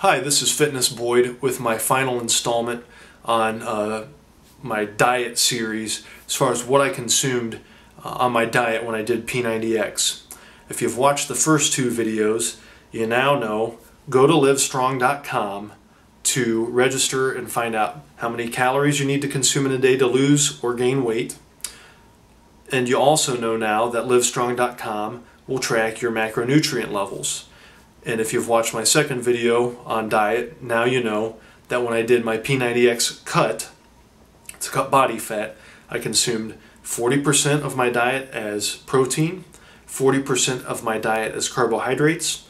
Hi, this is Fitness Boyd with my final installment on my diet series as far as what I consumed on my diet when I did P90X. If you've watched the first two videos, you now know, go to livestrong.com to register and find out how many calories you need to consume in a day to lose or gain weight. And you also know now that livestrong.com will track your macronutrient levels. And if you've watched my second video on diet, now you know that when I did my P90X cut, to cut body fat, I consumed 40% of my diet as protein, 40% of my diet as carbohydrates,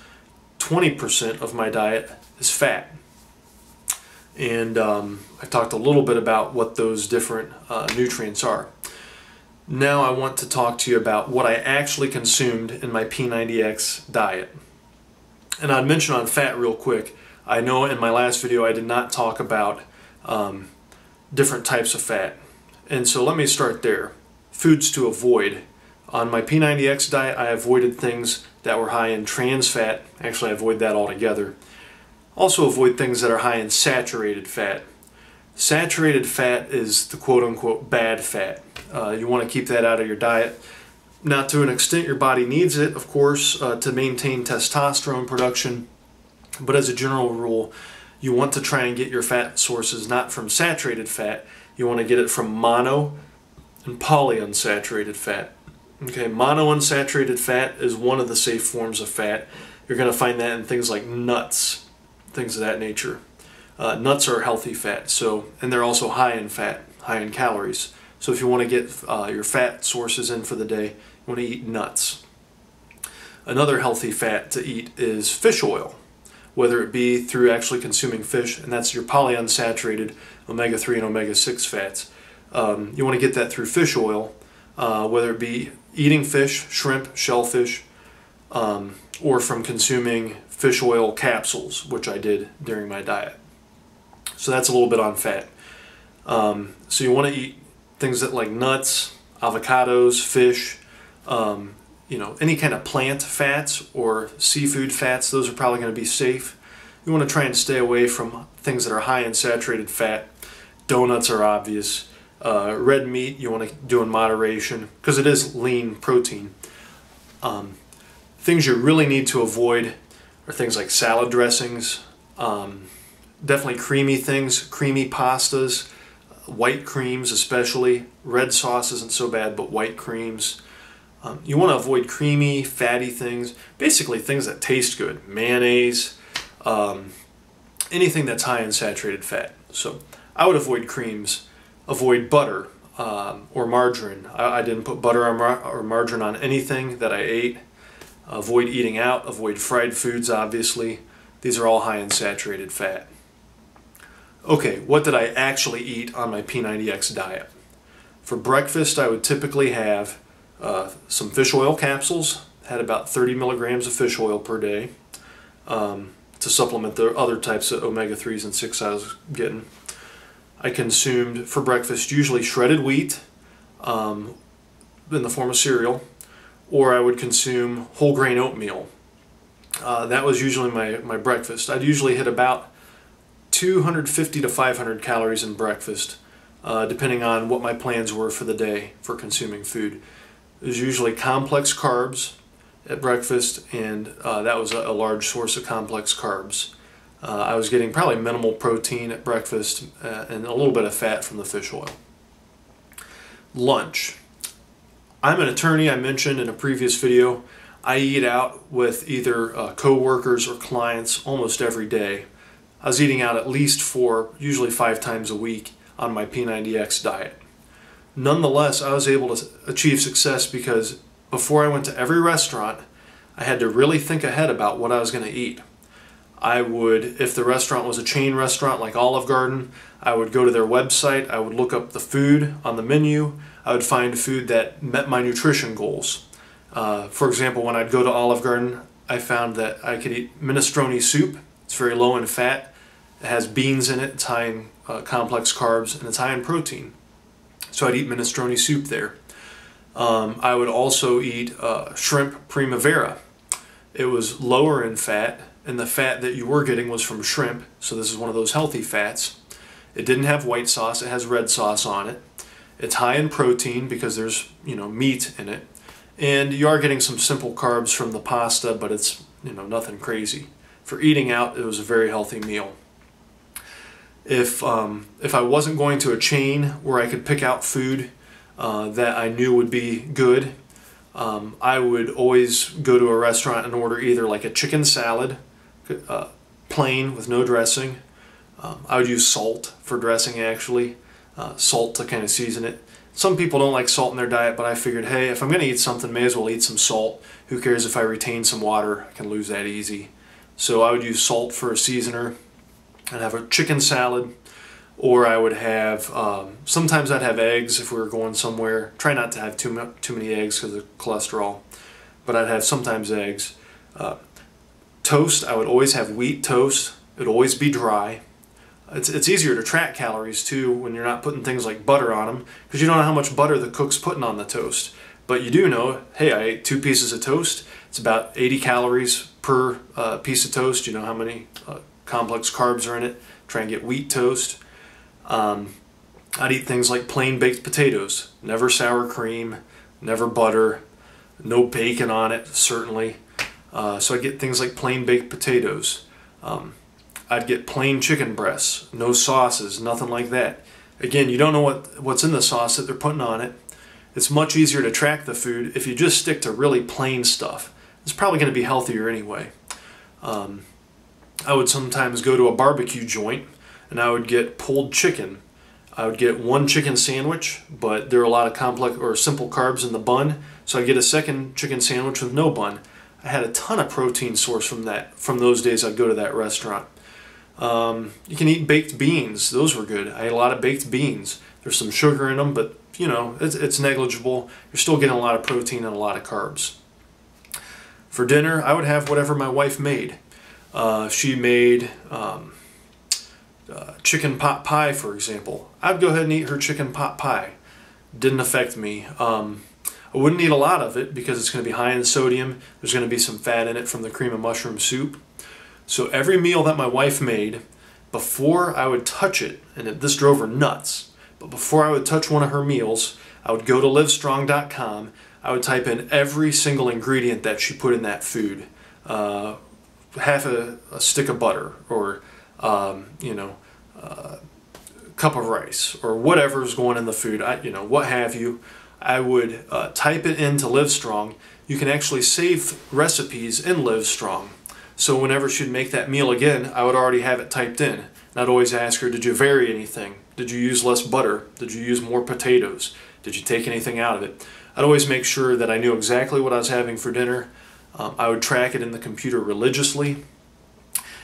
20% of my diet as fat. And I talked a little bit about what those different nutrients are. Now I want to talk to you about what I actually consumed in my P90X diet. And I'd mention on fat real quick. I know in my last video I did not talk about different types of fat. And so let me start there. Foods to avoid. On my P90X diet I avoided things that were high in trans fat. Actually I avoid that altogether. Also avoid things that are high in saturated fat. Saturated fat is the quote-unquote bad fat. You want to keep that out of your diet. Now, to an extent, your body needs it, of course, to maintain testosterone production. But as a general rule, you want to try and get your fat sources not from saturated fat. You want to get it from mono and polyunsaturated fat. Okay, monounsaturated fat is one of the safe forms of fat. You're going to find that in things like nuts, things of that nature. Nuts are healthy fat, and they're also high in fat, high in calories. So if you want to get your fat sources in for the day, you want to eat nuts. Another healthy fat to eat is fish oil, whether it be through actually consuming fish, and that's your polyunsaturated omega-3 and omega-6 fats. You want to get that through fish oil, whether it be eating fish, shrimp, shellfish, or from consuming fish oil capsules, which I did during my diet. So that's a little bit on fat. So you want to eat things that like nuts, avocados, fish, any kind of plant fats or seafood fats. Those are probably going to be safe. You want to try and stay away from things that are high in saturated fat. Donuts are obvious. Red meat you want to do in moderation because it is lean protein. Things you really need to avoid are things like salad dressings, definitely creamy things, creamy pastas, white creams especially. Red sauce isn't so bad, but white creams. You want to avoid creamy, fatty things, basically things that taste good. Mayonnaise, anything that's high in saturated fat. So I would avoid creams, avoid butter or margarine. I didn't put butter or margarine on anything that I ate. Avoid eating out, avoid fried foods obviously. These are all high in saturated fat. Okay, what did I actually eat on my P90X diet? For breakfast I would typically have some fish oil capsules, had about 30 milligrams of fish oil per day to supplement the other types of omega-3s and 6 I was getting. I consumed for breakfast usually shredded wheat in the form of cereal, or I would consume whole grain oatmeal. That was usually my breakfast. I'd usually hit about 250 to 500 calories in breakfast, depending on what my plans were for the day for consuming food. There's usually complex carbs at breakfast, and that was a large source of complex carbs. I was getting probably minimal protein at breakfast and a little bit of fat from the fish oil. Lunch. I'm an attorney, I mentioned in a previous video. I eat out with either co-workers or clients almost every day. I was eating out at least 4, usually 5 times a week on my P90X diet. Nonetheless, I was able to achieve success because before I went to every restaurant, I had to really think ahead about what I was going to eat. I would, if the restaurant was a chain restaurant like Olive Garden, I would go to their website, I would look up the food on the menu, I would find food that met my nutrition goals. For example, when I'd go to Olive Garden, I found that I could eat minestrone soup. It's very low in fat, it has beans in it, it's high in complex carbs, and it's high in protein. So I'd eat minestrone soup there. I would also eat shrimp primavera. It was lower in fat, and the fat that you were getting was from shrimp, so this is one of those healthy fats. It didn't have white sauce, it has red sauce on it. It's high in protein because there's, meat in it. And you are getting some simple carbs from the pasta, but it's, nothing crazy. For eating out, it was a very healthy meal. If I wasn't going to a chain where I could pick out food that I knew would be good, I would always go to a restaurant and order either like a chicken salad, plain with no dressing. I would use salt for dressing, actually, salt to kind of season it. Some people don't like salt in their diet, but I figured, hey, if I'm going to eat something, may as well eat some salt. Who cares if I retain some water? I can lose that easy. So I would use salt for a seasoner. I'd have a chicken salad, or I would have, sometimes I'd have eggs if we were going somewhere. Try not to have too many eggs because of cholesterol, but I'd have sometimes eggs. Toast, I would always have wheat toast. It would always be dry. It's easier to track calories too when you're not putting things like butter on them, because you don't know how much butter the cook's putting on the toast. But you do know, hey, I ate 2 pieces of toast. It's about 80 calories per piece of toast. You know how many complex carbs are in it. Try and get wheat toast. I'd eat things like plain baked potatoes. Never sour cream, never butter, no bacon on it, certainly. So I'd get things like plain baked potatoes. I'd get plain chicken breasts, no sauces, nothing like that. Again, you don't know what's in the sauce that they're putting on it. It's much easier to track the food if you just stick to really plain stuff. It's probably going to be healthier anyway. I would sometimes go to a barbecue joint and I would get pulled chicken. I would get 1 chicken sandwich, but there are a lot of complex or simple carbs in the bun, so I'd get a second chicken sandwich with no bun. I had a ton of protein source from those days I'd go to that restaurant. You can eat baked beans. Those were good. I ate a lot of baked beans. There's some sugar in them, but it's negligible. You're still getting a lot of protein and a lot of carbs. For dinner, I would have whatever my wife made. She made chicken pot pie, for example. I'd go ahead and eat her chicken pot pie. Didn't affect me. I wouldn't eat a lot of it because it's going to be high in sodium. There's going to be some fat in it from the cream of mushroom soup. So every meal that my wife made, before I would touch it, and this drove her nuts, but before I would touch one of her meals, I would go to livestrong.com. I would type in every single ingredient that she put in that food. Half a stick of butter, or a cup of rice, or whatever's going in the food, what have you. I would type it into Livestrong. You can actually save recipes in Livestrong. So whenever she'd make that meal again, I would already have it typed in. And I'd always ask her, did you vary anything? Did you use less butter? Did you use more potatoes? Did you take anything out of it? I'd always make sure that I knew exactly what I was having for dinner. I would track it in the computer religiously.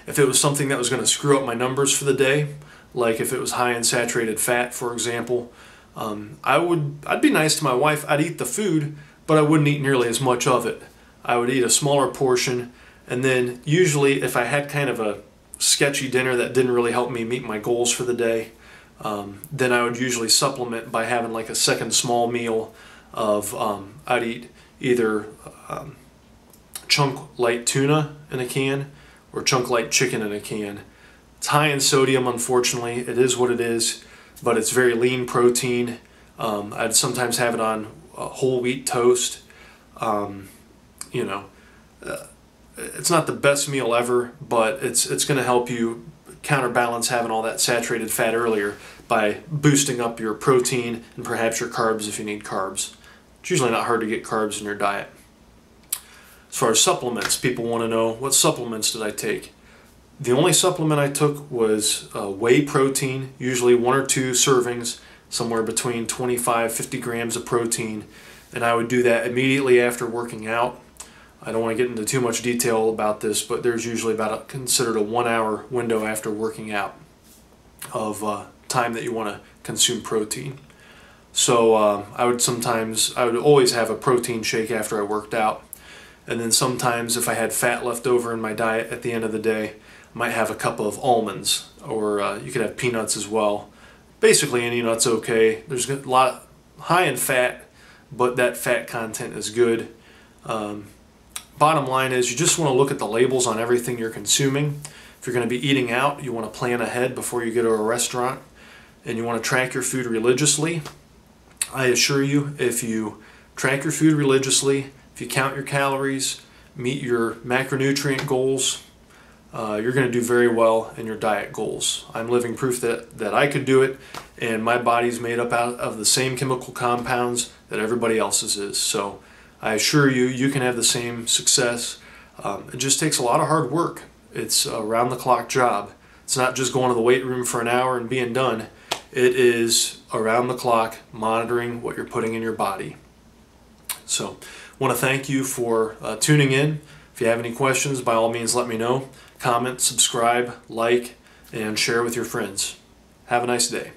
If it was something that was going to screw up my numbers for the day, like if it was high in saturated fat, for example, I'd be nice to my wife. I'd eat the food, but I wouldn't eat nearly as much of it. I would eat a smaller portion, and then usually if I had kind of a sketchy dinner that didn't really help me meet my goals for the day, then I would usually supplement by having like a second small meal of, I'd eat either chunk light tuna in a can or chunk light chicken in a can. It's high in sodium, unfortunately. It is what it is, but it's very lean protein. I'd sometimes have it on whole wheat toast. It's not the best meal ever, but it's going to help you counterbalance having all that saturated fat earlier by boosting up your protein and perhaps your carbs if you need carbs. It's usually not hard to get carbs in your diet. As far as supplements, people want to know, what supplements did I take? The only supplement I took was whey protein, usually 1 or 2 servings, somewhere between 25-50 grams of protein, and I would do that immediately after working out. I don't want to get into too much detail about this, but there's usually considered a 1-hour window after working out of time that you want to consume protein. So I would always have a protein shake after I worked out. And then sometimes if I had fat left over in my diet at the end of the day, I might have a cup of almonds, or you could have peanuts as well. Basically any nut's okay. There's a lot high in fat, but that fat content is good. bottom line is you just want to look at the labels on everything you're consuming. If you're going to be eating out, you want to plan ahead before you go to a restaurant, and you want to track your food religiously. I assure you, if you track your food religiously, if you count your calories, meet your macronutrient goals, you're going to do very well in your diet goals. I'm living proof that I could do it, and my body's made up out of the same chemical compounds that everybody else's is. So I assure you, you can have the same success. It just takes a lot of hard work. It's a round-the-clock job. It's not just going to the weight room for an hour and being done. It is around the clock monitoring what you're putting in your body. So I want to thank you for tuning in. If you have any questions, by all means let me know. Comment, subscribe, like, and share with your friends. Have a nice day.